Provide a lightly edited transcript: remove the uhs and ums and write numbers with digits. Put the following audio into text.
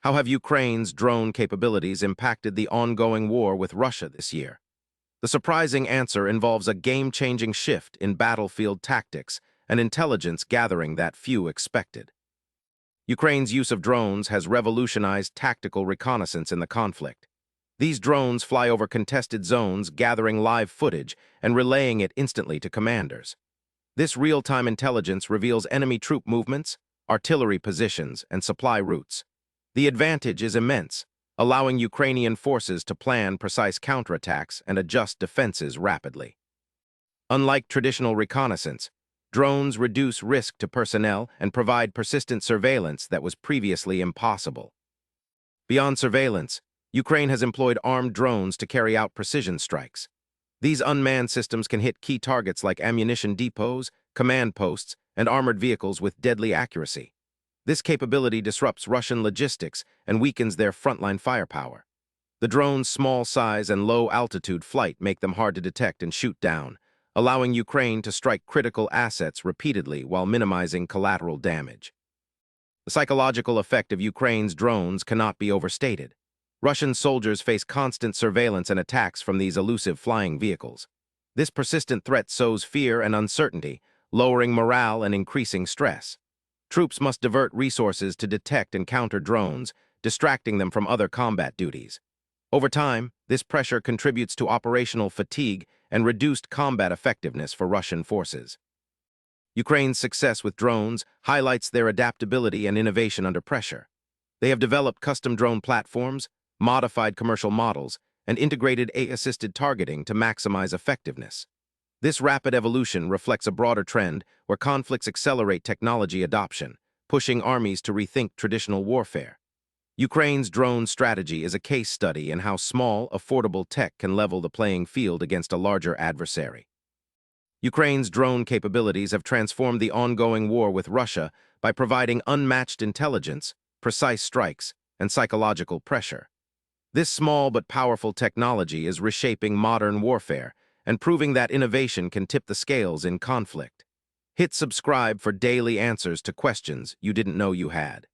How have Ukraine's drone capabilities impacted the ongoing war with Russia this year? The surprising answer involves a game-changing shift in battlefield tactics and intelligence gathering that few expected. Ukraine's use of drones has revolutionized tactical reconnaissance in the conflict. These drones fly over contested zones, gathering live footage and relaying it instantly to commanders. This real-time intelligence reveals enemy troop movements, artillery positions, and supply routes. The advantage is immense, allowing Ukrainian forces to plan precise counterattacks and adjust defenses rapidly. Unlike traditional reconnaissance, drones reduce risk to personnel and provide persistent surveillance that was previously impossible. Beyond surveillance, Ukraine has employed armed drones to carry out precision strikes. These unmanned systems can hit key targets like ammunition depots, command posts, and armored vehicles with deadly accuracy. This capability disrupts Russian logistics and weakens their frontline firepower. The drone's small size and low-altitude flight make them hard to detect and shoot down, allowing Ukraine to strike critical assets repeatedly while minimizing collateral damage. The psychological effect of Ukraine's drones cannot be overstated. Russian soldiers face constant surveillance and attacks from these elusive flying vehicles. This persistent threat sows fear and uncertainty, lowering morale and increasing stress. Troops must divert resources to detect and counter drones, distracting them from other combat duties. Over time, this pressure contributes to operational fatigue and reduced combat effectiveness for Russian forces. Ukraine's success with drones highlights their adaptability and innovation under pressure. They have developed custom drone platforms, modified commercial models, and integrated AI-assisted targeting to maximize effectiveness. This rapid evolution reflects a broader trend where conflicts accelerate technology adoption, pushing armies to rethink traditional warfare. Ukraine's drone strategy is a case study in how small, affordable tech can level the playing field against a larger adversary. Ukraine's drone capabilities have transformed the ongoing war with Russia by providing unmatched intelligence, precise strikes, and psychological pressure. This small but powerful technology is reshaping modern warfare and proving that innovation can tip the scales in conflict. Hit subscribe for daily answers to questions you didn't know you had.